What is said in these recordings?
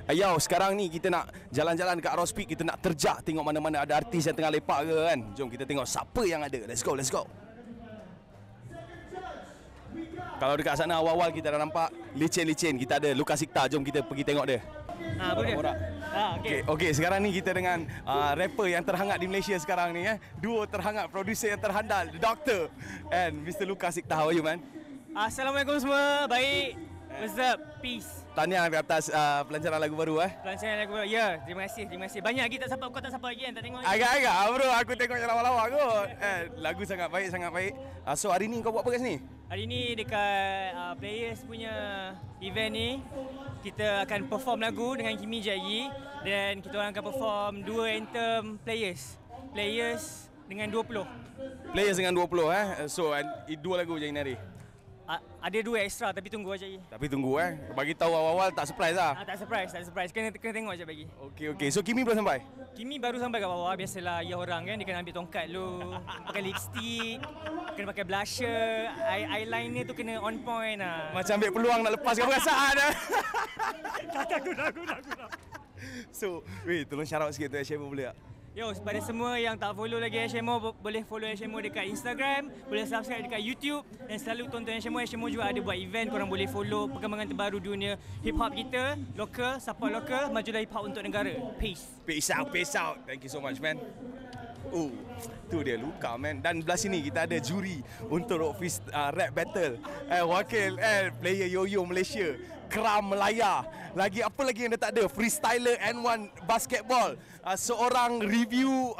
Ayau, sekarang ni kita nak jalan-jalan kat Rosspeak, kita nak terjak tengok mana-mana ada artis yang tengah lepak ke kan. Jom kita tengok siapa yang ada. Let's go, let's go. Kalau dekat sana awal-awal kita dah nampak licin-licin. Kita ada Lukas Sikta, jom kita pergi tengok dia. Boleh. Okey, sekarang ni kita dengan rapper yang terhangat di Malaysia sekarang ni Duo terhangat, producer yang terhandal, The Doctor and Mr. Lukas Sikta. How are you, man? Assalamualaikum semua. Baik. What's up? Peace. Tahniah di atas pelancaran lagu baru Pelancaran lagu baru. Ya, terima kasih. Banyak lagi tak support, kau tak support lagi kan? Tak tengok lagi. Agak-agak bro, aku tengok yang lawa-lawa kot. Lagu sangat baik, So hari ni kau buat apa kat sini? Hari ni dekat Players punya event ni, kita akan perform lagu dengan Kimi Jaya dan kita orang akan perform dua anthem Players dengan 20. Players dengan 20 So dua lagu je ini hari. Ada dua extra tapi tunggu aja. Tapi tunggu bagi tahu awal-awal tak surprise lah. Tak surprise. Kena tengok aja bagi. Okey. So Kimi belum sampai? Kimi baru sampai kat bawah. Biasalah ya orang kan, dia kena ambil tongkat dulu, pakai lipstick, kena pakai blusher, eyeliner tu kena on point lah. Macam ambil peluang nak lepaskan perasaan Tak guna. So, tolong shout out sikit tu HMO boleh tak? Yo, pada semua yang tak follow lagi HMO, boleh follow HMO dekat Instagram, boleh subscribe dekat YouTube dan selalu tonton HMO. HMO juga ada buat event, korang boleh follow perkembangan terbaru dunia hip hop kita, lokal, support lokal, majulah hip hop untuk negara. Peace out. Thank you so much, man. Tu dia Luka, man. Dan belah sini kita ada juri untuk Rockfist rap battle. Wakil player Yoyo Malaysia, Kram Melaya. Lagi apa lagi yang dia tak ada? Freestyler N1 basketball. Seorang review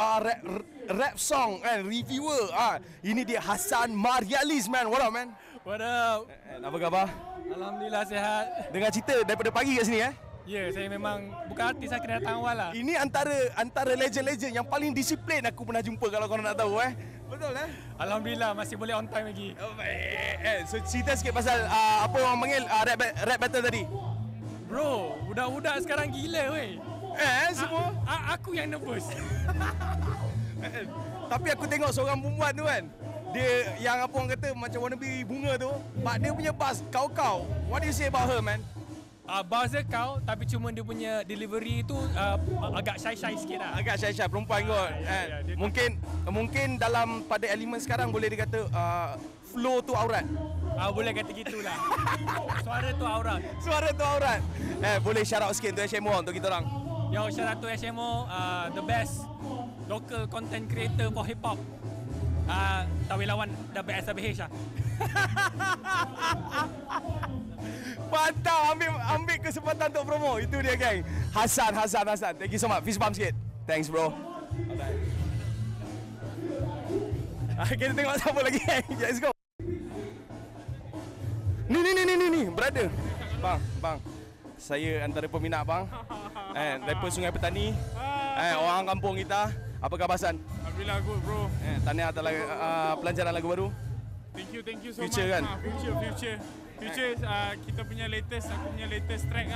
rap song reviewer. Ini dia Hassan Marialis, man. What up, man? What up? Apa khabar? Alhamdulillah sihat. Dengar cerita daripada pagi kat sini Ya, saya memang bukan artis, saya kena datang awal lah. Ini antara legend-legend yang paling disiplin aku pernah jumpa kalau korang nak tahu Betul Alhamdulillah masih boleh on time lagi. Baik. So cerita sikit pasal apa orang panggil rap battle tadi. Bro, budak-budak sekarang gila weh. Semua aku yang nervous. Tapi aku tengok seorang perempuan tu kan, dia yang apa orang kata macam wannabe bunga tu, dia punya buzz kau. What do you say about her, man? Buzzer kau, tapi cuma dia punya delivery tu agak shy sikit lah. Agak shy perempuan kot. Mungkin dalam pada elemen sekarang boleh dikata flow tu aurat. Boleh kata gitulah. Suara tu aurat. Boleh shout out sikit untuk HMO untuk kita orang. Yo, shout out to HMO, the best local content creator for hip hop. Tawi lawan WSBH lah. Mantap, ambil kesempatan untuk promo. Itu dia, geng. Hassan. Thank you so much. Fist bump sikit. Thanks, bro. Kita tengok siapa lagi, geng. Let's go. Ni, brother. Bang. Saya antara peminat bang. Rapper Sungai Petani. Orang kampung kita. Apa khabar, San? Alhamdulillah, good, bro. Tahniah atas pelancaran lagu baru. Thank you so Future much. Kan? Future, kita punya aku punya latest track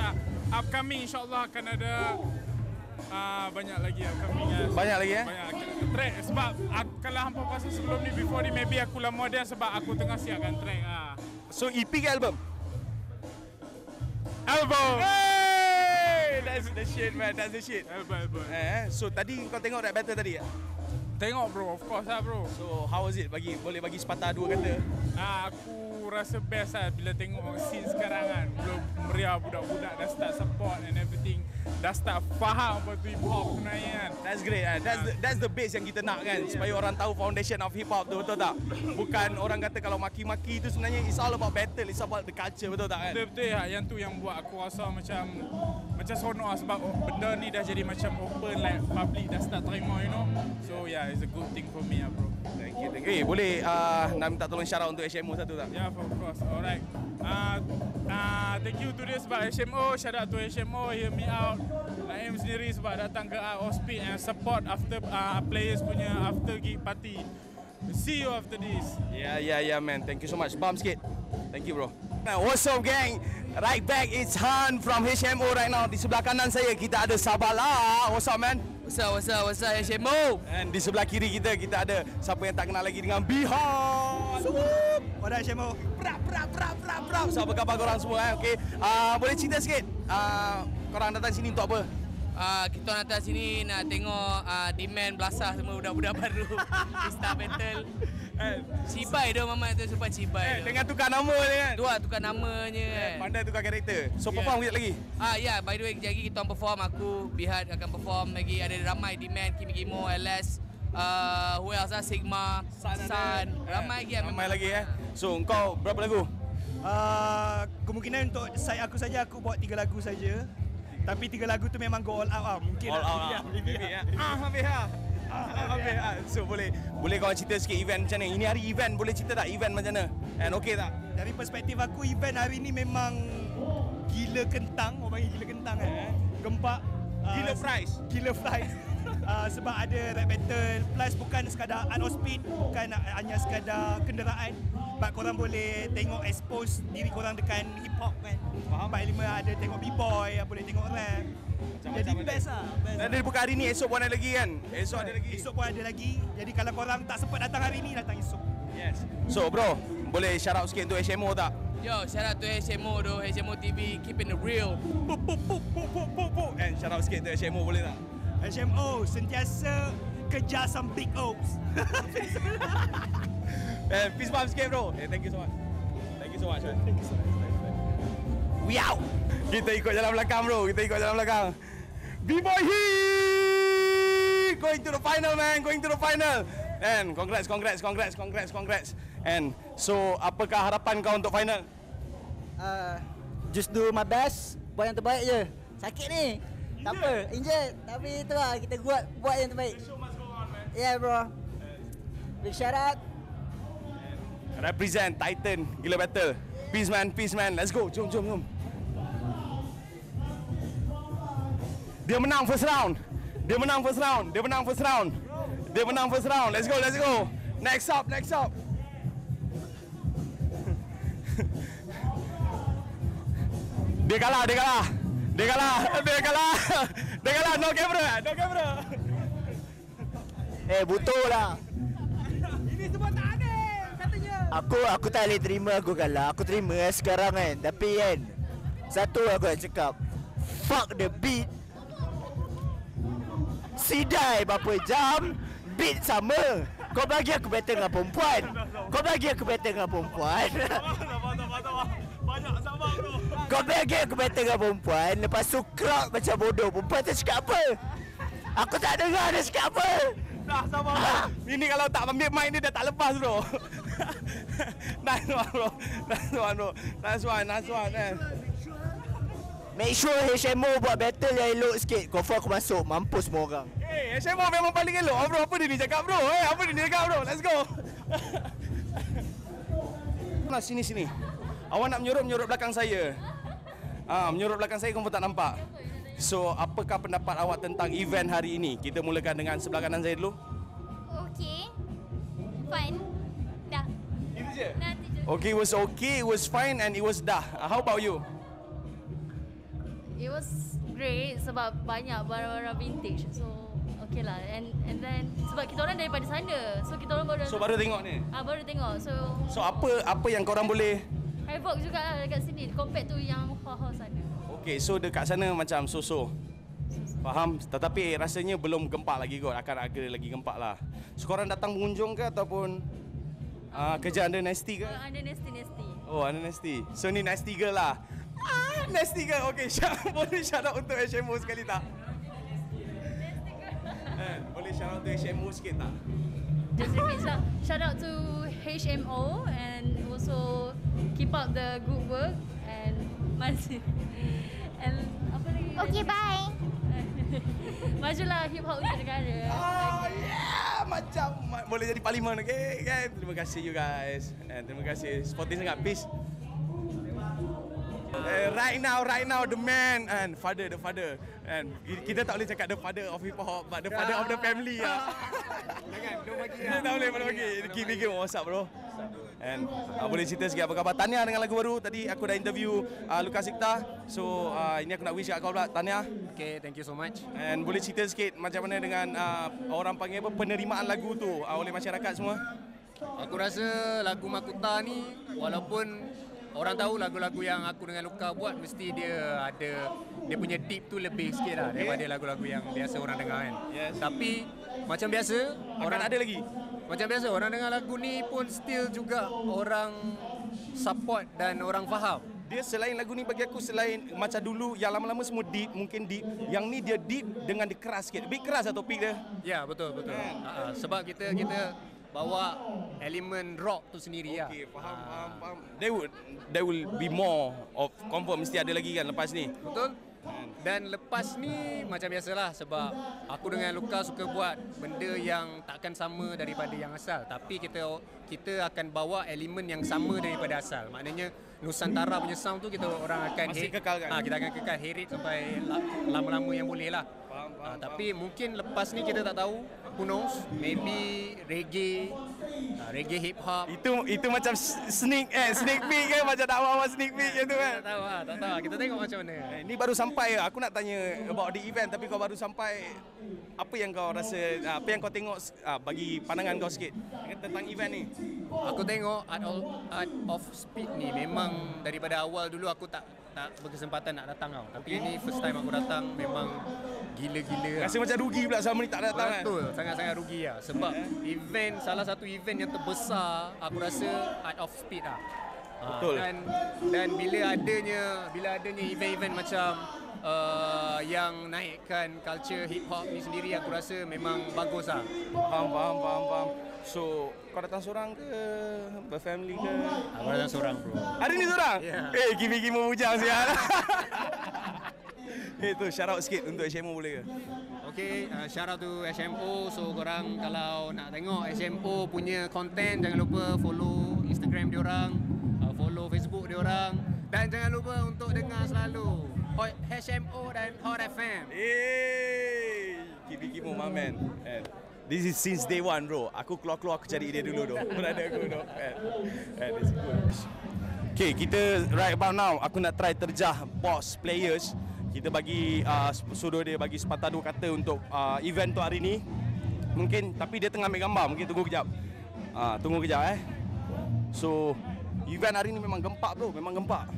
upcoming, insyaAllah akan ada banyak lagi upcoming. Banyak lagi Banyak track, sebab kalau hampa pasal sebelum ni, before ni, maybe aku lama dia sebab aku tengah siapkan track. So EP ke album? Album! Hey! That's the shit, man. Album. So tadi kau tengok rap battle tadi Tengok, bro. Of course lah, bro. So how was it? Boleh bagi sepatah dua kata. Aku rasa best lah bila tengok scene sekarang kan. Belum meriah, budak-budak dah start support and everything. Dah start faham apa tu hip hop sebenarnya kan. That's great. That's the base yang kita nak kan. Supaya orang tahu foundation of hip hop tu, betul tak? Bukan orang kata kalau maki-maki tu sebenarnya it's all about battle, it's about the culture, betul tak kan? Betul ya. Yang tu yang buat aku rasa macam sonok sebab benda ni dah jadi macam open, like public dah start terima, you know. So yeah, it's a good thing for me bro. Thank you. Boleh nak minta tolong shout out untuk HMO satu tak? Yeah, of course. Alright. Thank you to this sebab HMO. Shout out to HMO, hear me out. Naim sendiri sebab datang ke Rosspeak and support after Players punya after gig party. See you after this. Yeah, man. Thank you so much. Bump sikit. Thank you, bro. What's up, gang? Right back, it's Han from HMO right now. Di sebelah kanan saya kita ada Sabala. What's up, man? What's up HMO? And di sebelah kiri kita ada siapa yang tak kenal lagi dengan Bihan. What up HMO? Prap. So apa khabar korang semua okey. Boleh cerita sikit korang datang sini untuk apa? Kita datang sini nak tengok demand belasah semua budak-budak baru Star Battle. Cibai dia mamat tu super cibai. Dengan tukar nama dia kan. Tukar namanya. Pandai tukar karakter. So perform kejap lagi. Ya, by the way kejap lagi kita perform, aku Bihat akan perform lagi, ada ramai demand, Kimi Kimo, LS, who else Sigma, Sun, ramai lagi Ramai lagi So kau berapa lagu? Kemungkinan untuk side aku saja aku buat 3 lagu saja. Tapi 3 lagu tu memang go all out Mungkin All out maybe. So boleh kau cerita sikit event macam mana? Ini hari event, boleh cerita tak event macam mana? And okey tak? Dari perspektif aku, event hari ni memang gila kentang. Orang panggil gila kentang kan. Gempak. Gila price. Sebab ada rap battle. Plus bukan sekadar art of speed. Bukan hanya sekadar kenderaan. Sebab korang boleh tengok expose diri korang dekat hip hop kan. Faham? 45 ada tengok b-boy, boleh tengok rap. Jadi best lah. Dan dia bukan hari ni, esok pun ada lagi kan? Esok pun ada lagi. Jadi kalau korang tak sempat datang hari ni, datang esok. Yes. So bro, boleh shout out sikit untuk HMO tak? Yo, shout out to HMO tu, HMO TV, keeping it real. And shout out sikit untuk HMO boleh tak? HMO sentiasa kejar some big O's. Peace bump sikit bro. Thank you so much. Man. We out. Kita ikut jalan belakang bro. B-boy he going to the final man. And congrats. And so apakah harapan kau untuk final? Just do my best. Buat yang terbaik je. Sakit ni. Tak apa, injet. Tapi itulah kita buat yang terbaik. Yeah bro. Big shout out. Represent Titan Gila Battle. Peace man. Let's go. Jom. Dia menang first round. Let's go. Next up. Dia kalah. No camera. Betul lah. Ini semua tak ada katanya. Aku tak boleh terima aku kalah. Aku terima sekarang kan. Tapi kan, satu aku nak cakap, fuck the beat. Sidai berapa jam, beat sama. Kau bagi aku battle dengan perempuan. Banyak sabar bro. Kau bagi aku battle dengan perempuan. Lepas tu crowd macam bodoh. Perempuan tu cakap apa? Aku tak dengar dia cakap apa. Dah sabar bro. Ini kalau tak ambil mic ni dia tak lepas bro. Nice one man. Make sure HMO buat battle yang elok sikit. Confirm aku masuk. Mampus semua orang. HMO memang paling elok bro. Apa dia ni cakap bro? Let's go. Nah, sini. Awak nak menyorot belakang saya. Menyorot belakang saya kau pun tak nampak. So, apakah pendapat awak tentang event hari ini? Kita mulakan dengan sebelah kanan saya dulu. Okay. Fun. Dah. Itu je? Nanti je. Okay, it was fine and it was dah. How about you? It was great sebab banyak barang-barang vintage. So, okay lah. And then, sebab kita orang daripada sana. So, kita orang baru tengok ni? Baru tengok. So, apa yang korang boleh... Havoc juga lah dekat sini. Compared to yang hall sana. Okay, so dekat sana macam so-so. Faham? Tetapi rasanya belum gempak lagi kot. Akan ada lagi gempak lah. So, korang datang mengunjung ke ataupun kerja under Nasty ke? Under Nasty. Oh, under Nasty. So, ni Nasty girl lah. Nasty girl. Okay, boleh shout out untuk HMO sekali tak? Boleh shout out untuk HMO sikit tak? Just repeat, shout out to HMO and also keep up the good work and apa lagi? Okay, bye. Majulah hip hop untuk negara. Macam boleh jadi parlimen, okay? Terima kasih you guys. And terima kasih sporting sangat. Peace. Right now the man and the father. And kita tak boleh cakap the father of hip hop, but the father of the family lah. Jangan, don't bagi. Kita tak boleh bagi. Kiki, what's up bro? And boleh cerita sikit apa khabar Tania dengan lagu baru. Tadi aku dah interview Lukas Sikta. So ini aku nak wish kat kau pula Tania. Okay, thank you so much. And boleh cerita sikit macam mana dengan orang panggil apa penerimaan lagu tu oleh masyarakat semua? Aku rasa lagu Makuta ni walaupun orang tahu lagu-lagu yang aku dengan Luka buat mesti dia ada dia punya deep tu lebih sikit lah daripada lagu-lagu yang biasa orang dengar kan. Tapi macam biasa orang ada lagi. Macam biasa orang dengar lagu ni pun still juga orang support dan orang faham. Dia selain lagu ni bagi aku selain macam dulu yang lama-lama semua deep, mungkin deep. Yang ni dia deep dengan dia keras sikit. Lebih keras lah topik dia. Ya, betul. Sebab kita bawa elemen rock tu sendiri lah. Okey, faham. There will be more of confirm mesti ada lagi kan lepas ni. Betul. Dan lepas ni macam biasalah sebab aku dengan Luka suka buat benda yang takkan sama daripada yang asal, tapi kita akan bawa elemen yang sama daripada asal. Maknanya Nusantara punya sound tu kita orang akan masih kekalkan. Kita akan kekal herit sampai lama-lama yang boleh lah. Tapi mungkin lepas ni kita tak tahu, who knows, maybe reggae hip hop. Itu macam sneak peek ke, macam nak bawa sneak peek je tu kan. Tak tahu. Kita tengok macam mana. Ni baru sampai. Aku nak tanya about the event tapi kau baru sampai. Apa yang kau rasa, apa yang kau tengok, bagi pandangan kau sikit tentang event ni? Aku tengok Art of Speed ni memang daripada awal dulu aku tak berkesempatan nak datang tau. Tapi ini first time aku datang, memang gila-gila. Rasa macam rugi pula selama ni tak datang kan? Betul, sangat-sangat rugi lah. Sebab salah satu event yang terbesar aku rasa Art of Speed lah. Betul. Dan bila adanya event-event macam yang naikkan culture hip hop ni sendiri, aku rasa memang bagus lah. Faham. So, kau datang seorang ke? Berfamily ke? Aku datang seorang bro. Hari ni seorang? Yeah. Kimi bujang sial. Tu shout out sikit untuk HMO boleh ke? Okay, shout out to HMO. So korang kalau nak tengok HMO punya content, jangan lupa follow Instagram diorang, follow Facebook diorang, dan jangan lupa untuk dengar selalu HMO dan Hot FM. Kimi my man. This is since day one bro. Aku keluar aku cari dia dulu doh. Berada aku doh. It's good. Okay, kita right about now aku nak try terjah boss players. Kita bagi suruh dia bagi sepatah dua kata untuk event tu hari ni. Mungkin tapi dia tengah ambil gambar, mungkin tunggu kejap. Tunggu kejap So event hari ni memang gempak bro, memang gempak.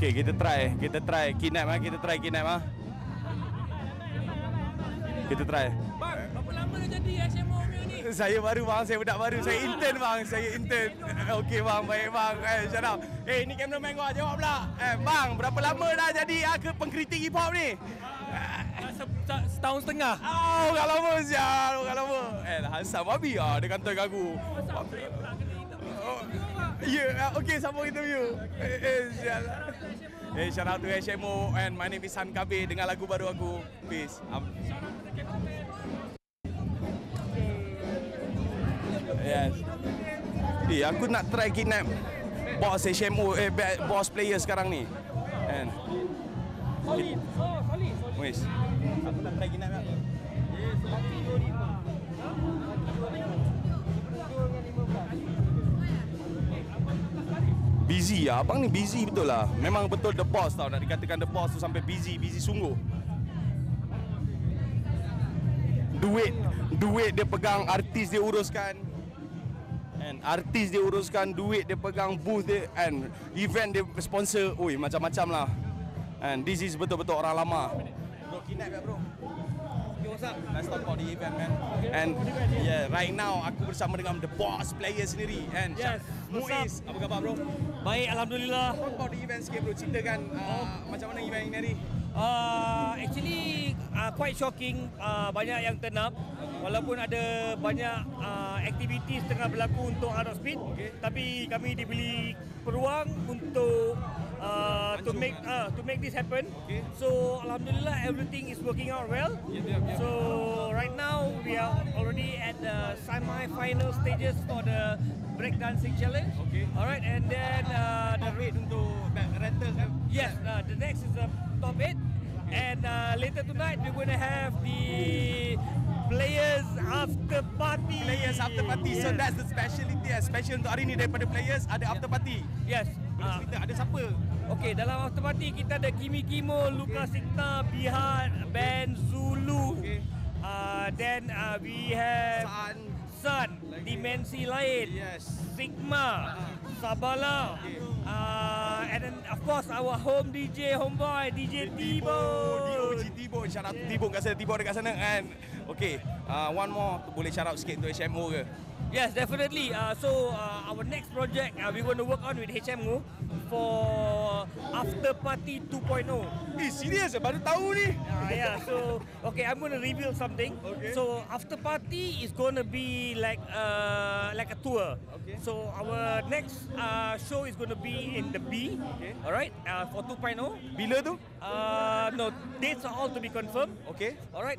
Okay, kita try kidnap Kita try. Bang, berapa lama dah jadi HMO ni? Saya baru bang, saya budak baru. Saya intern bang, Okey bang, baik bang. Shout out. Ni cameraman kau jawab pula. Bang, berapa lama dah jadi pengkritik hip hop ni? Setahun setengah. Oh, tak lama sial, tak lama. Hassan babi dia kantoi aku. Okay, sambung interview. Sial. Shout out to HMO and my name is Han Kabir dengan lagu baru aku. Peace. Yes. Aku nak try kidnap boss HMO, boss player sekarang ni. Kan? Solid. Wes. Aku nak try kidnap lah. Busy lah, abang ni busy betul lah. Memang betul the boss tau, nak dikatakan the boss tu sampai busy sungguh. Duit dia pegang, artis dia uruskan. And artis dia uruskan, duit dia pegang, booth dia, and event dia sponsor. Oi, macam-macam lah. And this is betul-betul orang lama. Bro, kidnap ya bro. What's up? Let's talk about the event, man. And yeah, right now aku bersama dengan the boss player sendiri. And yes, Muiz, apa khabar bro? Baik, alhamdulillah. Talk about the event sikit bro. Ceritakan macam mana event ini hari. Actually quite shocking, banyak yang turn up. Walaupun ada banyak activities tengah berlaku untuk Art of Speed, tapi kami diberi peluang untuk to make this happen. So alhamdulillah everything is working out well. So right now we are already at the semi-final stages for the breakdancing challenge. Alright, and then the rate untuk rental. Yes, the next is the top 8. And later tonight we're going to have the Players After Party. Players After Party. So Yes. that's the speciality. Special untuk hari ni daripada players ada after party. Yes. Boleh cerita ada siapa? Okay, dalam after party kita ada Kimi Kimo, Luka Sikta, Bihat, band Zulu. Okay. Then we have Sun, Dimensi Lain, Yes. Sigma, Sabala, and then of course our home DJ, homeboy, DJ Tibo. Tibo, shout out to Tibo kat sana, Tibo dekat sana kan. Okay, one more, boleh shout out sikit untuk HMO ke? Yes, definitely. So our next project we're going to work on with HMO for After Party 2.0. Serius baru tahu ni. Yeah, so okay, I'm going to reveal something. Okay. So After Party is going to be like a tour. Okay. So our next show is going to be in the B. Okay. All right, for 2.0. Bila tu? No, dates are all to be confirmed. Okay. All right.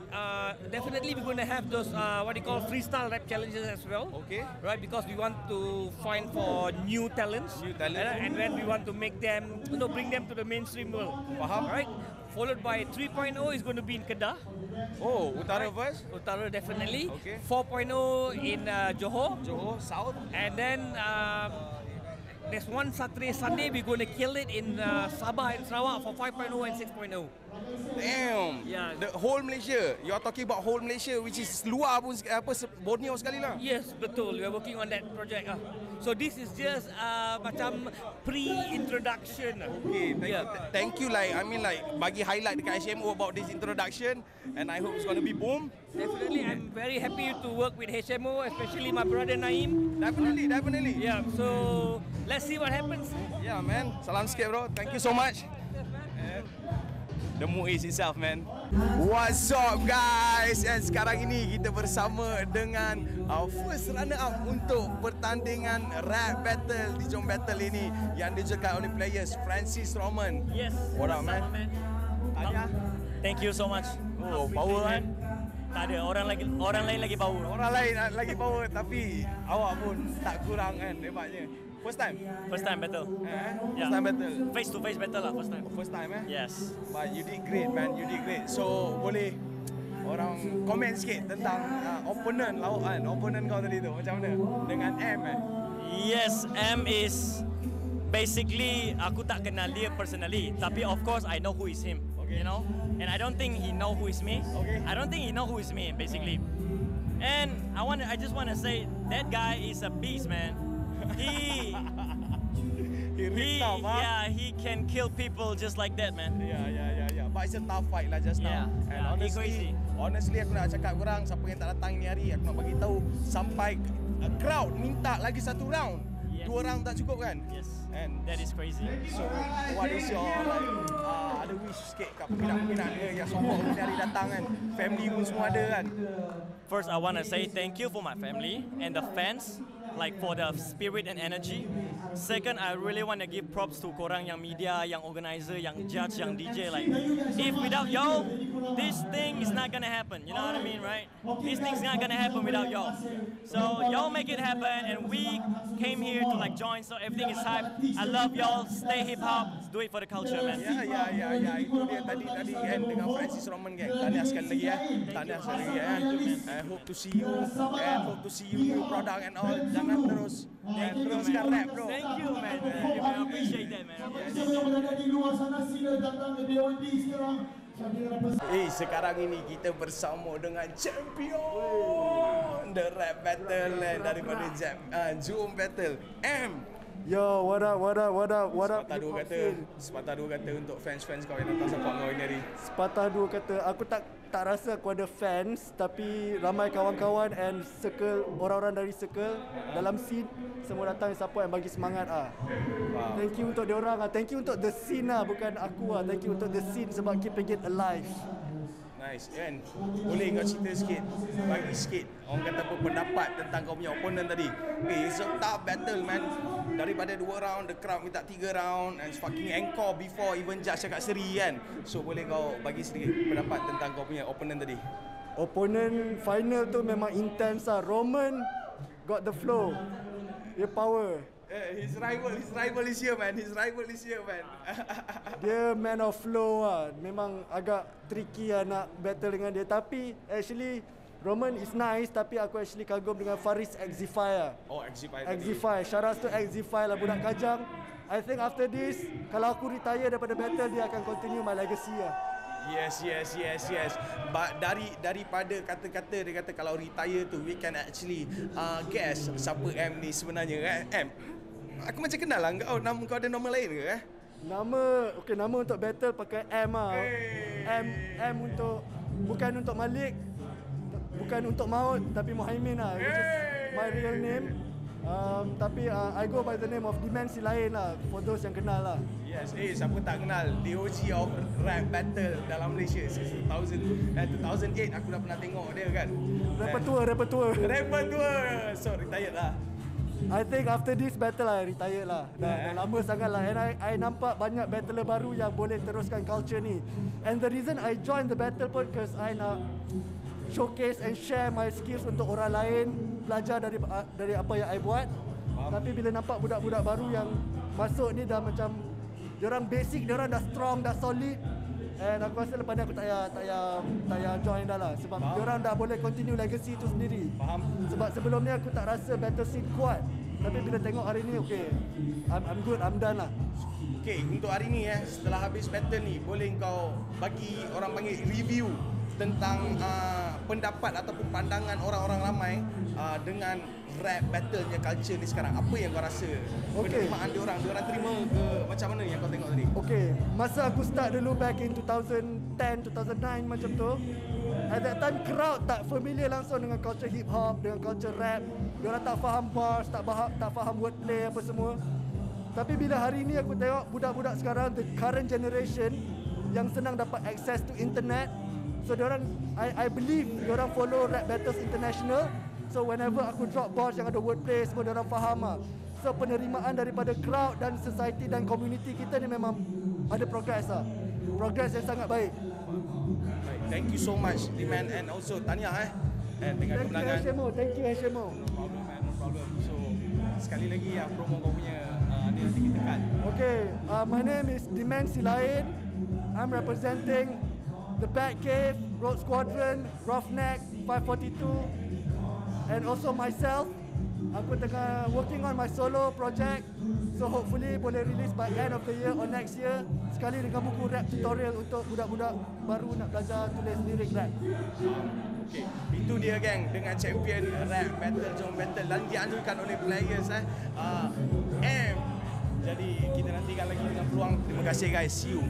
Definitely we're going to have those what you call freestyle rap challenges as well. Okay. Right, because we want to find for new talents. New talent. And then we want to make them, bring them to the mainstream world. Faham. All right. Followed by 3.0 is going to be in Kedah. Oh, Utara first. Utara definitely. Okay. 4.0 in Johor. Johor South. And then there's one Saturday, Sunday we're going to kill it in Sabah and Sarawak for 5.0 and 6.0. Damn. Yeah. The whole Malaysia. You are talking about whole Malaysia, which is luar pun Borneo sekali lah. Yes, betul. We are working on that project. So this is just macam pre-introduction. Okay, thank you. Like I mean, like bagi highlight dekat HMO about this introduction, and I hope it's gonna be boom. Definitely, I'm very happy to work with HMO, especially my brother Naim. Definitely. Yeah. So let's see what happens. Yeah, man. Salam sikit, bro. Thank you so much. The Muiz itself, man. What's up, guys? And sekarang ini kita bersama dengan first runner-up untuk pertandingan rap battle di Jom Battle ini yang dijalankan oleh players Francis Roman. Yes. What up, man? Tanya. Thank you so much. Oh, power kan? Tak ada, orang lain lagi power. Orang lain lagi power, tapi awak pun tak kurang kan hebatnya. First time battle. First time battle. Face to face battle lah first time. First time Yes. But you did great, man. You did great. So boleh orang komen sikit tentang opponent lawan opponent kau tadi tu macam mana dengan M Yes, M is basically aku tak kenal dia personally, tapi of course I know who is him. You know, and I don't think he know who is me. Okay. I don't think he know who is me basically. And I just want to say that guy is a beast, man. He he can kill people just like that, man. Yeah. But it's a tough fight lah just now. And honestly aku nak cakap korang siapa yang tak datang ni hari aku nak bagi tahu sampai crowd minta lagi satu round. Yes. 2 round tak cukup kan? Yes. And That is crazy. so what is your ada wish sikit kat peminat-peminat dia yang support ni hari datang kan? Family pun semua ada kan? First, I want to say thank you for my family and the fans, like for the spirit and energy. Second, I really want to give props to korang yang media, yang organizer, yang judge, yang DJ. Like, if without y'all, this thing is not gonna happen. You know what I mean, right? This thing's not gonna happen without y'all. So y'all make it happen, and we came here to like join. So everything is hype. I love y'all. Stay hip hop. Do it for the culture, man. Ya. Itu dia tadi kan dengan Francis Roman gang. Tahniah sekali lagi ya. Tahniah sekali lagi ya. I hope to see you and hope to see you new product and all. Jangan teruskan rap, bro. Thank you, man. Thank you, man. I appreciate that, man. Sekarang ini kita bersama dengan champion the rap battle daripada Jom Battle M. Yo, what up? Sepatah dua kata untuk fans-fans kau yang datang support kau ini hari. Sepatah dua kata, aku tak rasa aku ada fans, tapi ramai kawan-kawan and circle, orang-orang dari circle dalam scene semua datang support and bagi semangat Wow. Thank you untuk diorang thank you untuk the scene bukan aku thank you untuk the scene sebab keeping it alive. Nice, kan? Boleh kau cerita sikit, bagi sikit orang kata apa pendapat tentang kau punya opponent tadi. It's a tough battle, man. Daripada 2 round, the crowd minta 3 round and fucking encore before even judge cakap seri kan. So boleh kau bagi sedikit pendapat tentang kau punya opponent tadi. Opponent final tu memang intense Roman got the flow, dia power. His rival is here, man. Dia man of flow Memang agak tricky nak battle dengan dia. Tapi actually Roman is nice tapi aku actually kagum dengan Faris Exify. Oh, Exify. Exify. Shout out to Exify lah, budak Kajang. I think after this, kalau aku retire daripada battle, dia akan continue my legacy lah. Yes. But daripada kata-kata dia kata kalau retire tu, we can actually guess siapa M ni sebenarnya. M, aku macam kenal lah kau. Nama kau ada nama lain ke? Nama untuk battle pakai M lah. M untuk, bukan untuk Malik, bukan untuk Maut, tapi Muhaimin lah. Which is my real name. Tapi I go by the name of Dimensi lain lah, for those yang kenal lah. Yes, siapa tak kenal DOG of rap battle dalam Malaysia since 2008 aku dah pernah tengok dia kan. Rapper tua. So retired lah. I think after this battle I retired lah. Dah lama sangat lah. And I nampak banyak battler baru yang boleh teruskan culture ni. And the reason I join the battle pun because I nak showcase and share my skills untuk orang lain, belajar dari apa yang I buat. Tapi bila nampak budak-budak baru yang masuk ni dah macam diorang basic, diorang dah strong, dah solid. And aku rasa lepas ni aku tak payah join dah lah. Sebab diorang dah boleh continue legacy tu sendiri. Faham. Sebab sebelum ni aku tak rasa battle scene kuat. Tapi bila tengok hari ni, okay, I'm good, I'm done lah. Okay, untuk hari ni setelah habis battle ni, boleh kau bagi orang panggil review tentang pendapat ataupun pandangan orang-orang ramai dengan rap battle-nya culture ni sekarang. Apa yang kau rasa? Penerimaan diorang terima ke macam mana yang kau tengok tadi? Okay, masa aku start dulu back in 2010, 2009 macam tu, at that time crowd tak familiar langsung dengan culture hip hop, dengan culture rap. Diorang tak faham bars, tak faham wordplay apa semua. Tapi bila hari ni aku tengok budak-budak sekarang, the current generation yang senang dapat access to internet. So diorang, I believe diorang follow Rap Battles International. So whenever aku drop bars yang ada wordplay, semua diorang faham lah. So penerimaan daripada crowd dan society dan community kita ni memang ada progress lah. Progress yang sangat baik. Thank you so much, Diman, and also Tanya and dengan kemenangan. Thank you HMO. No problem. So sekali lagi promo kau punya nanti kita cut. Okay, my name is Diman Silain. I'm representing the Batcave, Road Squadron, Roughneck, 542, and also myself. Aku tengah working on my solo project, so hopefully boleh release by end of the year or next year. Sekali dengan buku rap tutorial untuk budak-budak baru nak belajar tulis lirik rap. Okay, itu dia gang dengan champion rap battle Jom Battle dan dianjurkan oleh players M. Jadi kita nantikan lagi dengan peluang. Terima kasih guys. See you.